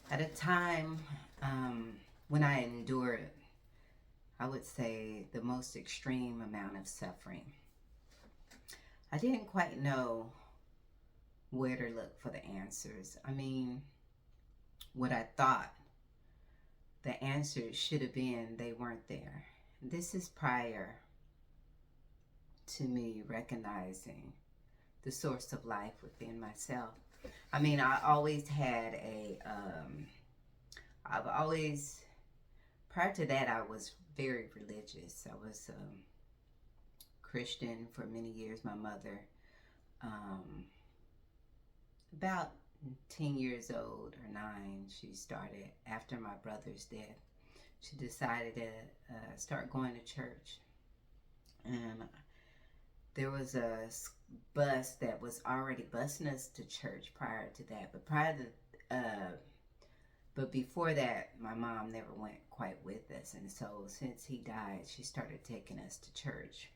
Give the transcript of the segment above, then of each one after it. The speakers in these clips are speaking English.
At a time when I endured, I would say, the most extreme amount of suffering, I didn't quite know where to look for the answers. I mean, what I thought the answers should have been, they weren't there. This is prior to me recognizing the source of life within myself. I mean, I always had I've always, prior to that, I was very religious. I was Christian for many years. My mother, um, about 10 years old or 9, she started, after my brother's death, she decided to start going to church. And there was a bus that was already busing us to church prior to that. But before that, my mom never went quite with us. And so since he died, she started taking us to church.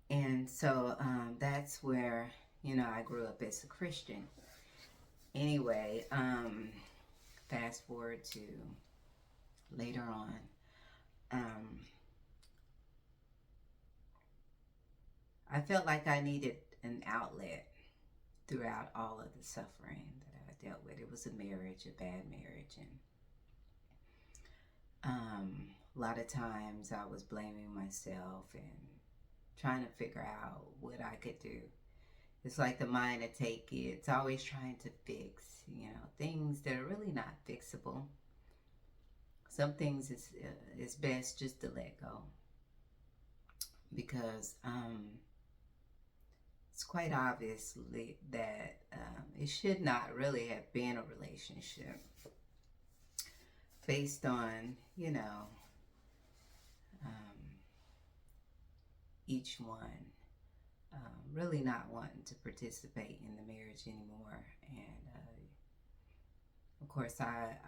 And so that's where, I grew up as a Christian. Anyway, fast forward to later on. I felt like I needed an outlet throughout all of the suffering that I dealt with. It was a marriage, a bad marriage, and a lot of times I was blaming myself and trying to figure out what I could do. It's like the mind to take it. It's always trying to fix, things that are really not fixable. Some things it's best just to let go, because it's quite obviously that it should not really have been a relationship based on, each one really not wanting to participate in the marriage anymore. And of course,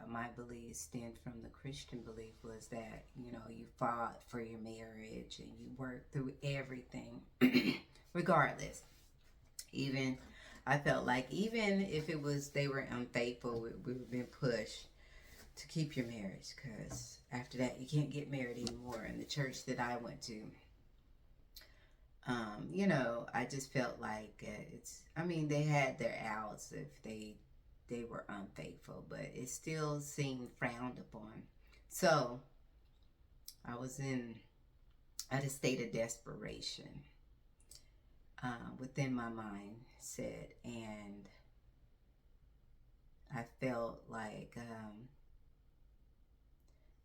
my belief stemmed from the Christian belief, was that, you fought for your marriage and you worked through everything regardless. Even I felt like, even if it was they were unfaithful, we were being pushed to keep your marriage, because after that you can't get married anymore. In the church that I went to, I just felt like they had their outs if they were unfaithful, but it still seemed frowned upon. So I was at a state of desperation within my mindset, and I felt like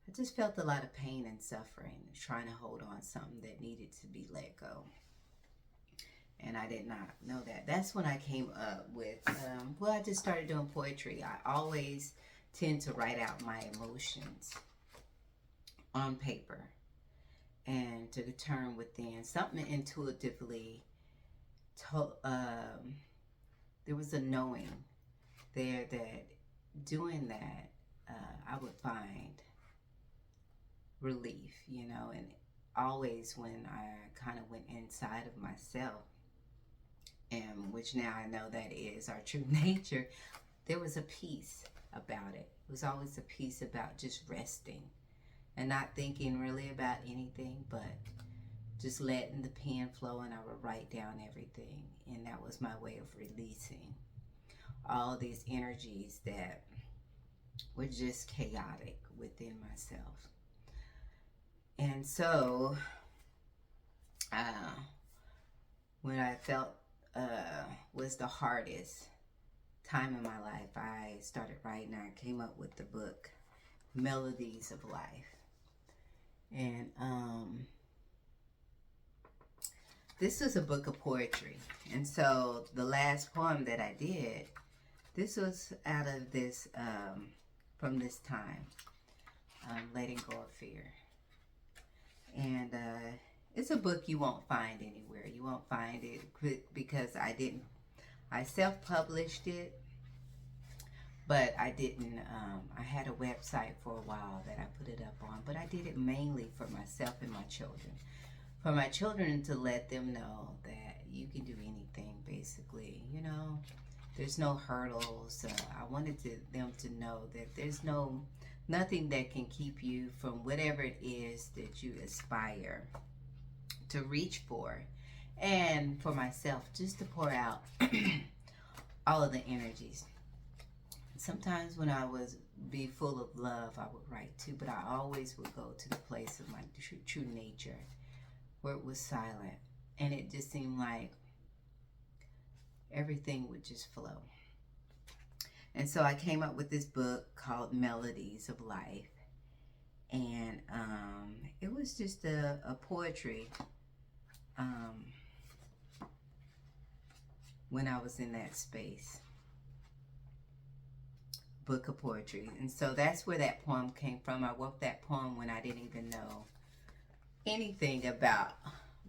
I just felt a lot of pain and suffering, trying to hold on something that needed to be let go. And I did not know that. That's when I came up with, I just started doing poetry. I always tend to write out my emotions on paper and to turn within. Something intuitively there was a knowing there that doing that, I would find relief, and always when I kind of went inside of myself, and which now I know that is our true nature, there was a peace about it. It was always a peace about just resting and not thinking really about anything, but just letting the pen flow, and I would write down everything. And that was my way of releasing all these energies that were just chaotic within myself. And so when I felt was the hardest time in my life, I started writing. I came up with the book Melodies of Life. And this was a book of poetry. And so the last poem that I did, this was out of this, from this time, Letting Go of Fear. And it's a book you won't find anywhere. You won't find it because I self-published it, but I didn't, I had a website for a while that I put it up on, but I did it mainly for myself and my children. For my children, to let them know that you can do anything, basically, there's no hurdles. I wanted them to know that there's nothing that can keep you from whatever it is that you aspire to reach for. And for myself, just to pour out all of the energies. Sometimes when I was be full of love, I would write too, but I always would go to the place of my true nature where it was silent, and it just seemed like everything would just flow. And so I came up with this book called Melodies of Life, and it was just a poetry when I was in that space. Book of poetry. And so that's where that poem came from. I wrote that poem when I didn't even know anything about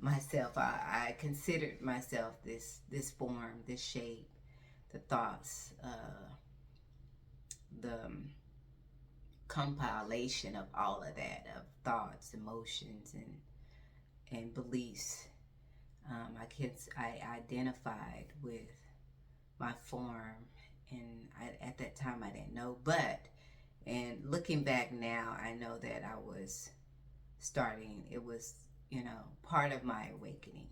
myself. I considered myself this form, this shape, the thoughts, the compilation of all of that, of thoughts, emotions, and beliefs. I identified with my form, and at that time I didn't know, and looking back now, I know that I was starting, it was, part of my awakening.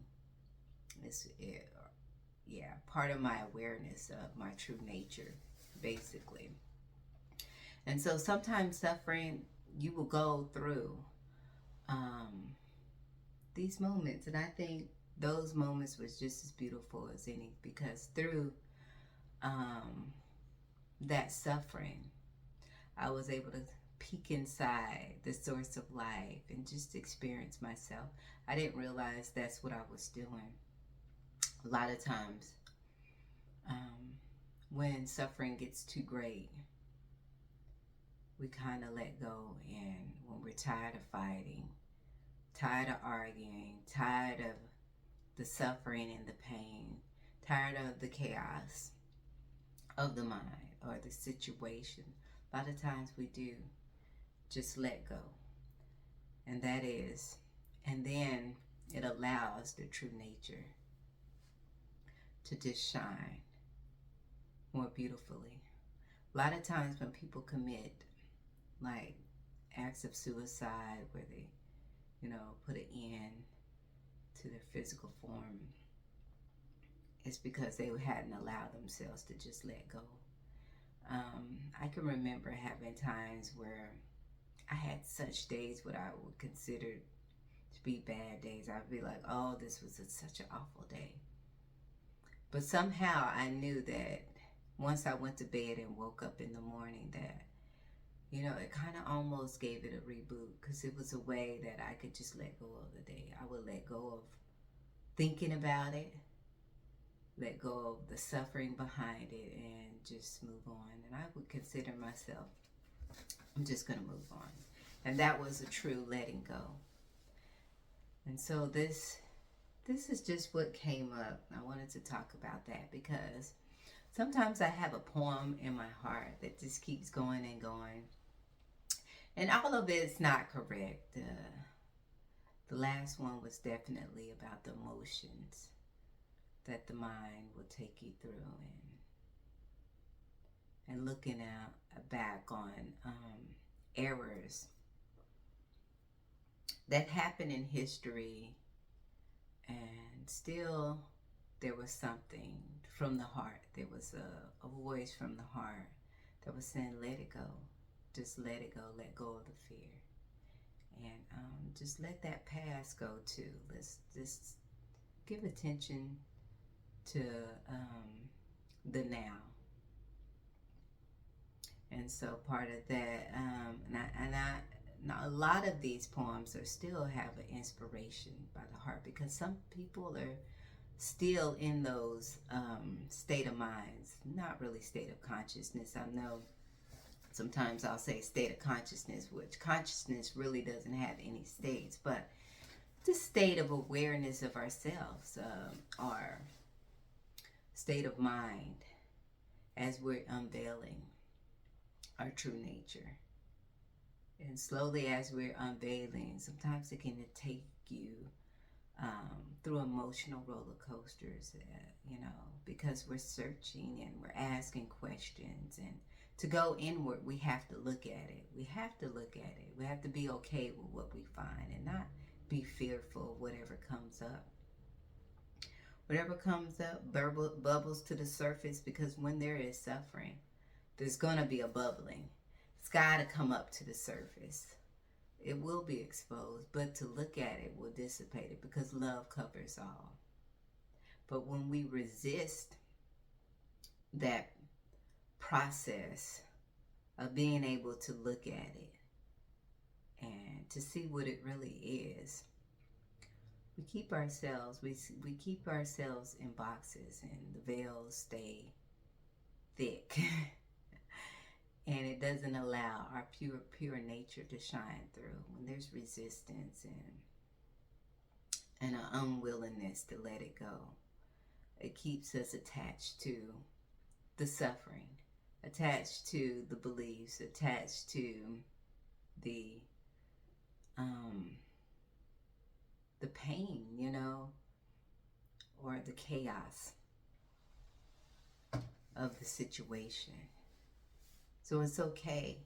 Part of my awareness of my true nature, basically. And so sometimes suffering, you will go through these moments, and I think those moments was just as beautiful as any, because through that suffering, I was able to peek inside the source of life and just experience myself. I didn't realize that's what I was doing. A lot of times, when suffering gets too great, we kind of let go, and when we're tired of fighting, tired of arguing, tired of the suffering and the pain, tired of the chaos of the mind or the situation, a lot of times we do just let go. And then it allows the true nature to just shine more beautifully. A lot of times when people commit like acts of suicide where they, put an end to their physical form, it's because they hadn't allowed themselves to just let go. I can remember having times where I had such days what I would consider to be bad days. I'd be like, oh, this was such an awful day. But somehow I knew that once I went to bed and woke up in the morning that, it kind of almost gave it a reboot, because it was a way that I could just let go of the day. I would let go of thinking about it, let go of the suffering behind it, and just move on. And I would consider myself, I'm just going to move on. And that was a true letting go. And so this is just what came up. I wanted to talk about that because sometimes I have a poem in my heart that just keeps going and going. And all of it's not correct. The last one was definitely about the emotions that the mind will take you through, and looking back on errors that happened in history, and still there was something from the heart. There was a voice from the heart that was saying, let it go. Just let it go. Let go of the fear. And just let that past go too. Let's just give attention to the now. And so part of that, now a lot of these poems still have an inspiration by the heart, because some people are still in those state of minds, not really state of consciousness. I know sometimes I'll say state of consciousness, which consciousness really doesn't have any states, but the state of awareness of ourselves, our state of mind as we're unveiling our true nature. And slowly as we're unveiling, sometimes it can take you through emotional roller coasters, because we're searching and we're asking questions. And to go inward, we have to look at it. We have to look at it. We have to be okay with what we find and not be fearful of whatever comes up. Whatever comes up bubbles to the surface, because when there is suffering, there's going to be a bubbling. It's got to come up to the surface. It will be exposed, but to look at it will dissipate it, because love covers all. But when we resist that process of being able to look at it and to see what it really is, we keep ourselves in boxes, and the veils stay thick. And it doesn't allow our pure nature to shine through. When there's resistance and an unwillingness to let it go, it keeps us attached to the suffering, attached to the beliefs, attached to the pain, or the chaos of the situation. So it's okay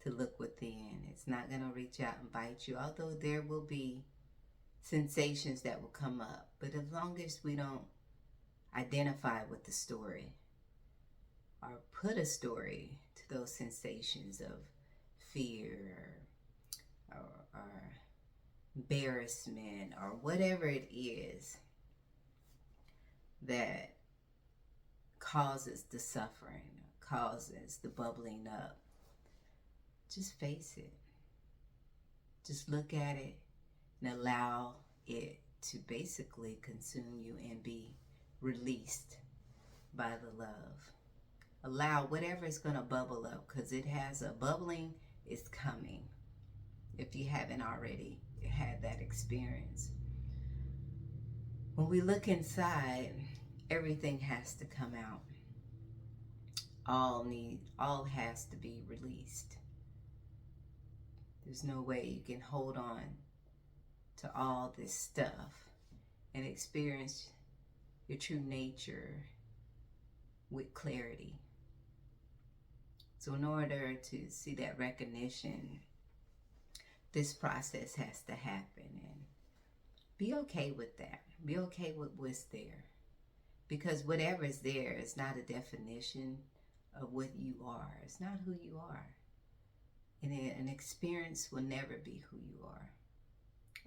to look within. It's not going to reach out and bite you, although there will be sensations that will come up. But as long as we don't identify with the story or put a story to those sensations of fear or embarrassment or whatever it is that causes the suffering, causes the bubbling up, just face it. Just look at it and allow it to basically consume you and be released by the love. Allow whatever is going to bubble up, because it has a bubbling is coming. If you haven't already had that experience. When we look inside, everything has to come out. All has to be released. There's no way you can hold on to all this stuff and experience your true nature with clarity. So in order to see that recognition, this process has to happen, and be okay with that. Be okay with what's there, because whatever is there is not a definition of what you are. It's not who you are. And an experience will never be who you are.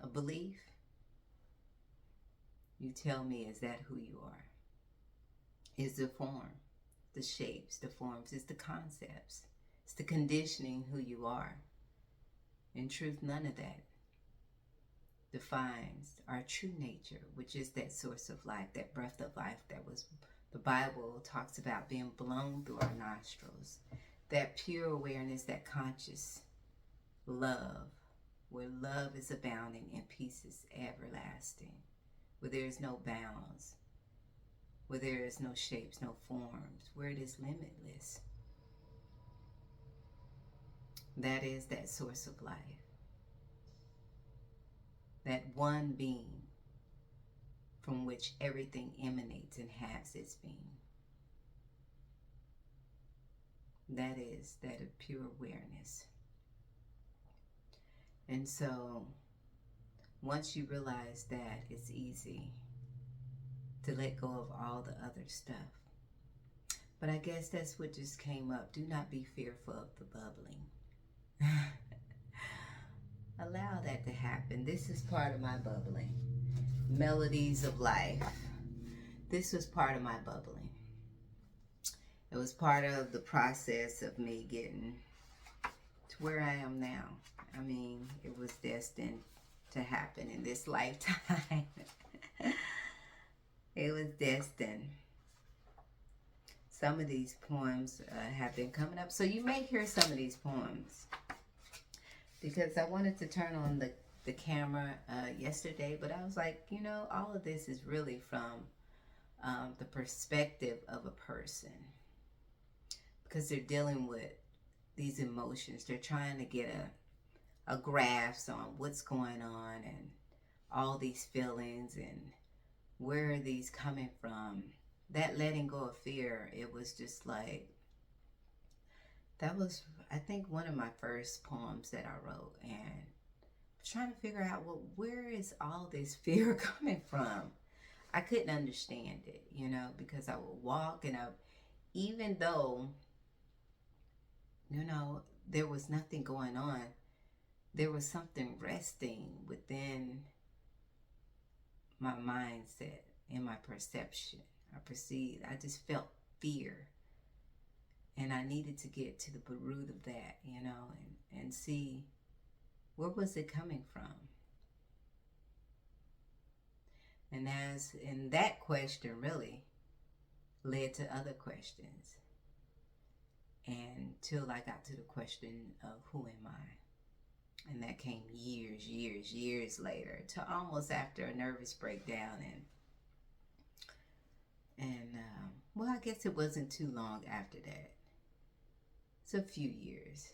A belief, you tell me, is that who you are? Is the form, the shapes, the forms, it's the concepts, it's the conditioning who you are. In truth, none of that defines our true nature, which is that source of life, that breath of life that was, the Bible talks about being blown through our nostrils. That pure awareness, that conscious love, where love is abounding and peace is everlasting, where there is no bounds, where there is no shapes, no forms, where it is limitless. That is that source of life. That one being from which everything emanates and has its being. That is that of pure awareness. And so, once you realize that, it's easy to let go of all the other stuff. But I guess that's what just came up. Do not be fearful of the bubbling. Allow that to happen. This is part of my bubbling. Melodies of life. This was part of my bubbling. It was part of the process of me getting to where I am now. I mean, it was destined to happen in this lifetime. It was destined. Some of these poems have been coming up. So you may hear some of these poems, because I wanted to turn on the camera yesterday, but I was like, all of this is really from the perspective of a person, because they're dealing with these emotions. They're trying to get a grasp on what's going on and all these feelings and where are these coming from. That letting go of fear, it was just like, that was, I think, one of my first poems that I wrote. And I was trying to figure out, well, where is all this fear coming from? I couldn't understand it, you know, because I would walk and even though, you know, there was nothing going on, there was something resting within my mindset and my perception. I just felt fear. And I needed to get to the root of that, you know, and see where was it coming from. And that question really led to other questions. And till I got to the question of who am I? And that came years later, to almost after a nervous breakdown. And well, I guess it wasn't too long after that. It's a few years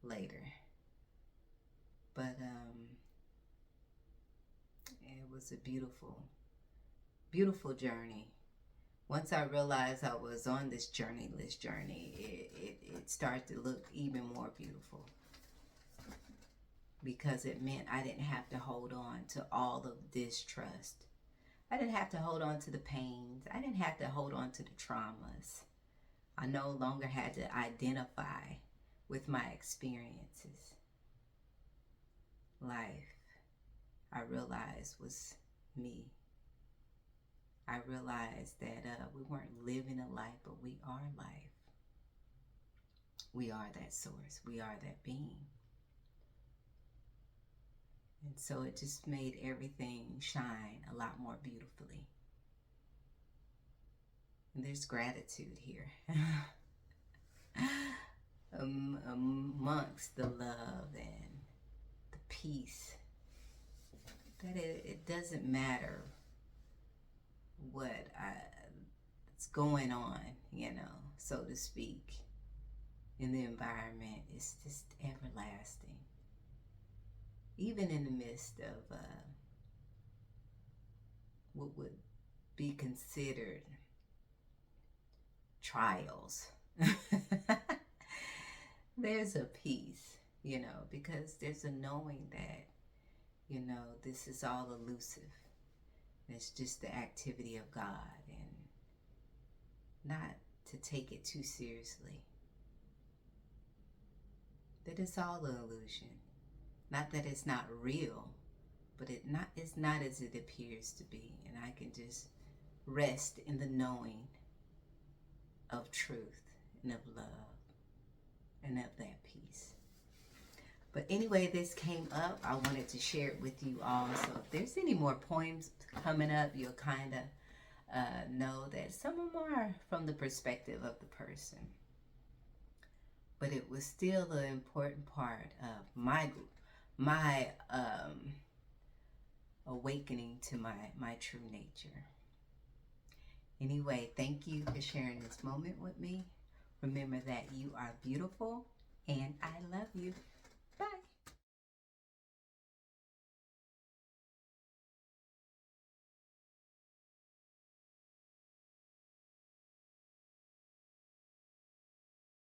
later. But it was a beautiful, beautiful journey. Once I realized I was on this journeyless journey, it started to look even more beautiful. Because it meant I didn't have to hold on to all of distrust. I didn't have to hold on to the pains. I didn't have to hold on to the traumas. I no longer had to identify with my experiences. Life, I realized, was me. I realized that we weren't living a life, but we are life. We are that source. We are that being. And so it just made everything shine a lot more beautifully. And there's gratitude here. Amongst the love and the peace. That it doesn't matter what's going on, you know, so to speak, in the environment. It's just everlasting. Even in the midst of what would be considered trials, there's a peace, you know, because there's a knowing that, you know, this is all elusive. It's just the activity of God, and not to take it too seriously. That it's all an illusion. Not that it's not real, but it's not as it appears to be. And I can just rest in the knowing of truth and of love and of that peace. But anyway, this came up. I wanted to share it with you all. So if there's any more poems coming up, you'll kind of know that some of them are from the perspective of the person. But it was still an important part of my awakening to my true nature. Anyway, thank you for sharing this moment with me. Remember that you are beautiful, and I love you.